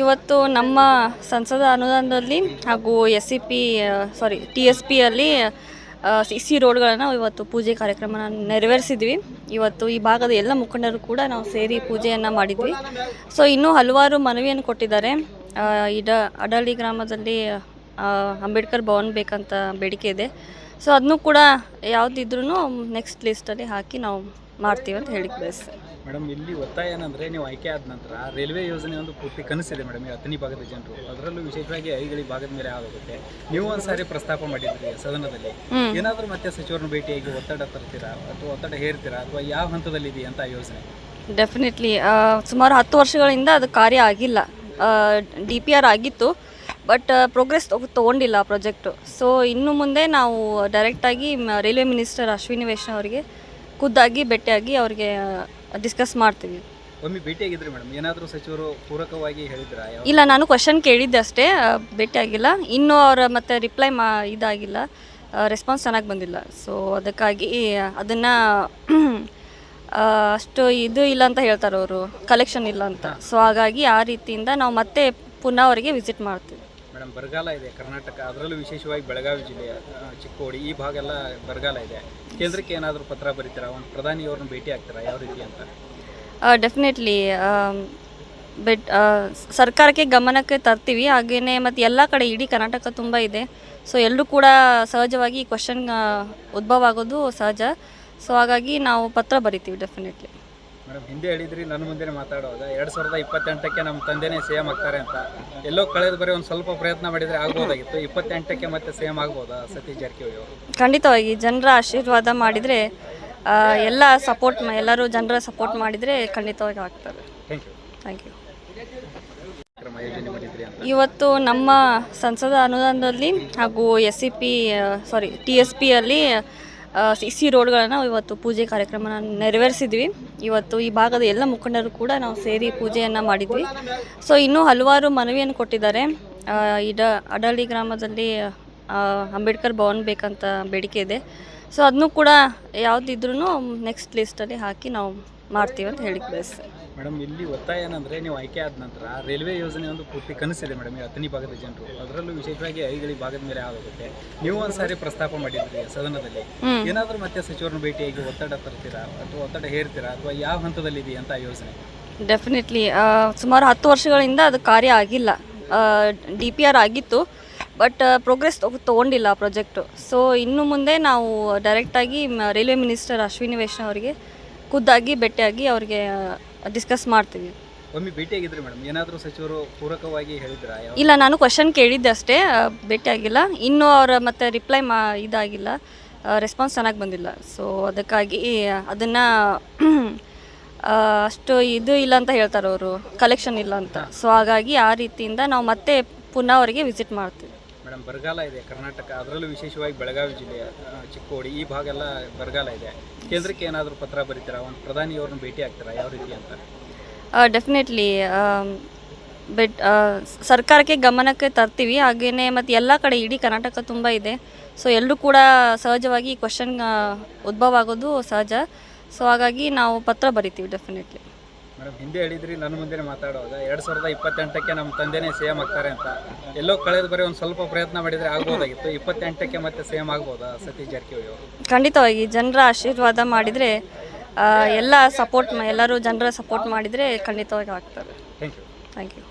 ಇವತ್ತು ನಮ್ಮ ಸಂಸದ ಅನುದಾನದಲ್ಲಿ ಹಾಗೂ TSP ಅಲ್ಲಿ CC ರೋಡ್ಗಳನ್ನು ಇವತ್ತು ಪೂಜೆ ಕಾರ್ಯಕ್ರಮನ ನೆರವೇರಿಸಿದ್ವಿ. ಇವತ್ತು ಈ ಭಾಗದ ಎಲ್ಲ ಮುಖಂಡರು ಕೂಡ ನಾವು ಸೇರಿ ಪೂಜೆಯನ್ನು ಮಾಡಿದ್ವಿ. ಸೊ ಇನ್ನೂ ಹಲವಾರು ಮನವಿಯನ್ನು ಕೊಟ್ಟಿದ್ದಾರೆ. ಅಡಳಿ ಗ್ರಾಮದಲ್ಲಿ ಅಂಬೇಡ್ಕರ್ ಭವನ ಬೇಕಂತ ಬೇಡಿಕೆ ಇದೆ. ಸೊ ಅದನ್ನು ಕೂಡ ಯಾವುದಿದ್ರೂ ನೆಕ್ಸ್ಟ್ ಲಿಸ್ಟಲ್ಲಿ ಹಾಕಿ ನಾವು ಮಾಡ್ತೀವಿ ಅಂತ ಹೇಳಿಕ್ಕೆ ಬಯಸ್ತೇನೆ. ಮೇಡಮ್, ಇಲ್ಲಿ ಒತ್ತಾಯ ಏನಂದರೆ ನೀವು ಆಯ್ಕೆ ಆದ ನಂತರ ರೈಲ್ವೆ ಯೋಜನೆ ಒಂದು ಪೂರ್ತಿ ಕನಸಿದೆ ಮೇಡಮ್ ಈ ಹತ್ತನೇ ಭಾಗದ ಜನರು, ಅದರಲ್ಲೂ ವಿಶೇಷವಾಗಿ ಐಗಳಿ ಭಾಗದ ಮೇಲೆ ಆಗುತ್ತೆ. ನೀವು ಒಂದ್ಸಾರಿ ಪ್ರಸ್ತಾಪ ಮಾಡಿದ್ರಿ ಸದನದಲ್ಲಿ, ಏನಾದರೂ ಮತ್ತೆ ಸಚಿವರನ್ನು ಭೇಟಿಯಾಗಿ ಒತ್ತಡ ತರ್ತೀರಾ ಅಥವಾ ಒತ್ತಡ ಹೇರ್ತೀರಾ ಅಥವಾ ಯಾವ ಹಂತದಲ್ಲಿದೆ ಅಂತ ಯೋಜನೆ? ಡೆಫಿನೆಟ್ಲಿ ಸುಮಾರು 10 ವರ್ಷಗಳಿಂದ ಅದು ಕಾರ್ಯ ಆಗಿಲ್ಲ. DPR ಆಗಿತ್ತು, ಬಟ್ ಪ್ರೋಗ್ರೆಸ್ ತೊಗೊಂಡಿಲ್ಲ ಆ ಪ್ರಾಜೆಕ್ಟು. ಸೊ ಇನ್ನು ಮುಂದೆ ನಾವು ಡೈರೆಕ್ಟಾಗಿ ರೈಲ್ವೆ ಮಿನಿಸ್ಟರ್ ಅಶ್ವಿನಿ ವೈಷ್ಣವ್ ಅವರಿಗೆ ಖುದ್ದಾಗಿ ಭೇಟಿಯಾಗಿ ಅವ್ರಿಗೆ ಡಿಸ್ಕಸ್ ಮಾಡ್ತೀವಿ. ಒಮ್ಮೆ ಭೇಟಿಯಾಗಿದ್ರಿ ಮೇಡಮ್, ಏನಾದರೂ ಸಚಿವರು ಪೂರಕವಾಗಿ ಹೇಳಿದ್ರಾ? ಇಲ್ಲ, ನಾನು ಕ್ವಶನ್ ಕೇಳಿದ್ದೆ ಅಷ್ಟೇ, ಭೇಟಿಯಾಗಿಲ್ಲ. ಇನ್ನೂ ಅವರ ಮತ್ತೆ ರಿಪ್ಲೈ ಇದಾಗಿಲ್ಲ, ರೆಸ್ಪಾನ್ಸ್ ಚೆನ್ನಾಗಿ ಬಂದಿಲ್ಲ. ಸೊ ಅದಕ್ಕಾಗಿ ಅದನ್ನು ಅಷ್ಟು ಇದು ಇಲ್ಲ ಅಂತ ಹೇಳ್ತಾರೆ ಅವರು, ಕಲೆಕ್ಷನ್ ಇಲ್ಲ ಅಂತ. ಸೊ ಹಾಗಾಗಿ ಆ ರೀತಿಯಿಂದ ನಾವು ಮತ್ತೆ ಪುನಃ ಅವರಿಗೆ ವಿಸಿಟ್ ಮಾಡ್ತೀವಿ. ಮೇಡಮ್, ಬರಗಾಲ ಇದೆ ಕರ್ನಾಟಕ, ಅದರಲ್ಲೂ ವಿಶೇಷವಾಗಿ ಬೆಳಗಾವಿ ಜಿಲ್ಲೆಯ ಚಿಕ್ಕೋಡಿ ಈ ಭಾಗ ಎಲ್ಲ ಬರಗಾಲ ಇದೆ. ಕೇಂದ್ರಕ್ಕೆ ಏನಾದರೂ ಪತ್ರ ಬರೀತೀರಾ? ಒಂದು ಪ್ರಧಾನಿಯವ್ರನ್ನ ಭೇಟಿ ಆಗ್ತೀರಾ ಯಾವ ರೀತಿ ಅಂತ? ಡೆಫಿನೆಟ್ಲಿ ಸರ್ಕಾರಕ್ಕೆ ಗಮನಕ್ಕೆ ತರ್ತೀವಿ. ಹಾಗೆಯೇ ಮತ್ತು ಎಲ್ಲ ಕಡೆ ಇಡೀ ಕರ್ನಾಟಕ ತುಂಬ ಇದೆ. ಸೊ ಎಲ್ಲರೂ ಕೂಡ ಸಹಜವಾಗಿ ಈ ಕ್ವಶನ್ ಉದ್ಭವ ಆಗೋದು ಸಹಜ. ಸೊ ಹಾಗಾಗಿ ನಾವು ಪತ್ರ ಬರಿತೀವಿ ಡೆಫಿನೆಟ್ಲಿ. ಮೇಡಮ್, ಹಿಂದೆ ಹೇಳಿದ್ರಿ ನನ್ನ ಮುಂದೆ ಮಾತಾಡುವಾಗ 2028ಕ್ಕೆ ನಮ್ಮ ತಂದೆನೇ CM ಆಗ್ತಾರೆ ಅಂತ. ಎಲ್ಲೋ ಕಳೆದ ಬರೀ ಒಂದು ಸ್ವಲ್ಪ ಪ್ರಯತ್ನ ಮಾಡಿದರೆ ಆಗ್ಬೋದಾಗಿತ್ತು. 28ಕ್ಕೆ ಮತ್ತೆ CM ಆಗ್ಬೋದಾ ಸತೀಶ್ ಜಾರಕಿಹೊಳಿ ಅವರು? ಖಂಡಿತವಾಗಿ ಜನರ ಆಶೀರ್ವಾದ ಮಾಡಿದರೆ, ಎಲ್ಲರೂ ಜನರ ಸಪೋರ್ಟ್ ಮಾಡಿದರೆ ಖಂಡಿತವಾಗಿ ಆಗ್ತಾರೆ. Thank you. ಇವತ್ತು ನಮ್ಮ ಸಂಸದ ಅನುದಾನದಲ್ಲಿ ಹಾಗೂ TSP ಅಲ್ಲಿ CC ರೋಡ್ಗಳನ್ನು ಇವತ್ತು ಪೂಜೆ ಕಾರ್ಯಕ್ರಮನ ನೆರವೇರಿಸಿದ್ವಿ. ಇವತ್ತು ಈ ಭಾಗದ ಎಲ್ಲ ಮುಖಂಡರು ಕೂಡ ನಾವು ಸೇರಿ ಪೂಜೆಯನ್ನು ಮಾಡಿದ್ವಿ. ಸೊ ಇನ್ನೂ ಹಲವಾರು ಮನವಿಯನ್ನು ಕೊಟ್ಟಿದ್ದಾರೆ. ಅಡಳಿ ಗ್ರಾಮದಲ್ಲಿ ಅಂಬೇಡ್ಕರ್ ಭವನ ಬೇಕಂತ ಬೇಡಿಕೆ ಇದೆ. ಸೊ ಅದನ್ನು ಕೂಡ ಯಾವುದಿದ್ರೂ ನೆಕ್ಸ್ಟ್ ಲಿಸ್ಟಲ್ಲಿ ಹಾಕಿ ನಾವು ಮಾಡ್ತೀವಿ ಅಂತ ಹೇಳಿಕ್ಕೆ ಬಯಸ್ತೇನೆ. ಮೇಡಮ್, ಇಲ್ಲಿ ಒತ್ತಾಯ ಏನಂದರೆ ನೀವು ಆಯ್ಕೆ ಆದ ನಂತರ ರೈಲ್ವೆ ಯೋಜನೆ ಒಂದು ಪೂರ್ತಿ ಕನಸಿದೆ ಮೇಡಮ್ ಈ ಹತ್ತನೇ ಭಾಗದ ಜನರು, ಅದರಲ್ಲೂ ವಿಶೇಷವಾಗಿ ಐಗಳಿ ಭಾಗದ ಮೇಲೆ ಆಗುತ್ತೆ. ನೀವು ಒಂದ್ಸಾರಿ ಪ್ರಸ್ತಾಪ ಮಾಡಿದ್ರಿ ಸದನದಲ್ಲಿ, ಏನಾದರೂ ಮತ್ತೆ ಸಚಿವರನ್ನು ಭೇಟಿಯಾಗಿ ಒತ್ತಡ ತರ್ತೀರಾ ಅಥವಾ ಒತ್ತಡ ಹೇರ್ತೀರಾ ಅಥವಾ ಯಾವ ಹಂತದಲ್ಲಿದೆ ಅಂತ ಯೋಜನೆ? ಡೆಫಿನೆಟ್ಲಿ ಸುಮಾರು 10 ವರ್ಷಗಳಿಂದ ಅದು ಕಾರ್ಯ ಆಗಿಲ್ಲ. DPR ಆಗಿತ್ತು, ಬಟ್ ಪ್ರೋಗ್ರೆಸ್ ತೊಗೊಂಡಿಲ್ಲ ಆ ಪ್ರಾಜೆಕ್ಟು. ಸೊ ಇನ್ನು ಮುಂದೆ ನಾವು ಡೈರೆಕ್ಟಾಗಿ ರೈಲ್ವೆ ಮಿನಿಸ್ಟರ್ ಅಶ್ವಿನಿ ವೈಷ್ಣವ್ ಅವರಿಗೆ ಖುದ್ದಾಗಿ ಭೇಟಿಯಾಗಿ ಅವ್ರಿಗೆ ಡಿಸ್ಕಸ್ ಮಾಡ್ತೀವಿ. ಒಮ್ಮೆ ಭೇಟಿಯಾಗಿದ್ರಿ ಮೇಡಮ್, ಏನಾದರೂ ಸಚಿವರು ಪೂರಕವಾಗಿ ಹೇಳಿದ್ರಾ? ಇಲ್ಲ, ನಾನು ಕ್ವಶನ್ ಕೇಳಿದ್ದೆ ಅಷ್ಟೇ, ಭೇಟಿಯಾಗಿಲ್ಲ. ಇನ್ನೂ ಅವರ ಮತ್ತೆ ರಿಪ್ಲೈ ಇದಾಗಿಲ್ಲ, ರೆಸ್ಪಾನ್ಸ್ ಚೆನ್ನಾಗಿ ಬಂದಿಲ್ಲ. ಸೊ ಅದಕ್ಕಾಗಿ ಅದನ್ನು ಅಷ್ಟು ಇದು ಇಲ್ಲ ಅಂತ ಹೇಳ್ತಾರೆ ಅವರು, ಕಲೆಕ್ಷನ್ ಇಲ್ಲ ಅಂತ. ಸೊ ಹಾಗಾಗಿ ಆ ರೀತಿಯಿಂದ ನಾವು ಮತ್ತೆ ಪುನಃ ಅವರಿಗೆ ವಿಸಿಟ್ ಮಾಡ್ತೀವಿ. ಮೇಡಮ್, ಬರಗಾಲ ಇದೆ ಕರ್ನಾಟಕ, ಅದರಲ್ಲೂ ವಿಶೇಷವಾಗಿ ಬೆಳಗಾವಿ ಜಿಲ್ಲೆಯ ಚಿಕ್ಕೋಡಿ ಈ ಭಾಗ ಎಲ್ಲ ಬರಗಾಲ ಇದೆ. ಕೇಂದ್ರಕ್ಕೆ ಏನಾದರೂ ಪತ್ರ ಬರೀತೀರಾ? ಒಂದು ಪ್ರಧಾನಿಯವ್ರನ್ನ ಭೇಟಿ ಆಗ್ತೀರಾ ಯಾವ ರೀತಿ ಅಂತ? ಡೆಫಿನೆಟ್ಲಿ ಸರ್ಕಾರಕ್ಕೆ ಗಮನಕ್ಕೆ ತರ್ತೀವಿ. ಹಾಗೆಯೇ ಮತ್ತು ಎಲ್ಲ ಕಡೆ ಇಡೀ ಕರ್ನಾಟಕ ತುಂಬ ಇದೆ. ಸೊ ಎಲ್ಲರೂ ಕೂಡ ಸಹಜವಾಗಿ ಈ ಕ್ವಶನ್ ಉದ್ಭವ ಆಗೋದು ಸಹಜ. ಸೊ ಹಾಗಾಗಿ ನಾವು ಪತ್ರ ಬರಿತೀವಿ ಡೆಫಿನೆಟ್ಲಿ. ಮೇಡಮ್, ಹಿಂದೆ ಹೇಳಿದ್ರಿ ನನ್ನ ಮುಂದೆ ಮಾತಾಡುವಾಗ 2028ಕ್ಕೆ ನಮ್ಮ ತಂದೆನೇ CM ಆಗ್ತಾರೆ ಅಂತ. ಎಲ್ಲೋ ಕಳೆದ ಬರೀ ಒಂದು ಸ್ವಲ್ಪ ಪ್ರಯತ್ನ ಮಾಡಿದರೆ ಆಗ್ಬೋದಾಗಿತ್ತು. 28ಕ್ಕೆ ಮತ್ತೆ CM ಆಗ್ಬೋದಾ ಸತೀಶ್ ಜಾರಕಿಹೊಳಿ ಅವರು? ಖಂಡಿತವಾಗಿ ಜನರ ಆಶೀರ್ವಾದ ಮಾಡಿದರೆ, ಎಲ್ಲರೂ ಜನರ ಸಪೋರ್ಟ್ ಮಾಡಿದರೆ ಖಂಡಿತವಾಗಿ ಆಗ್ತಾರೆ. Thank you. Thank you.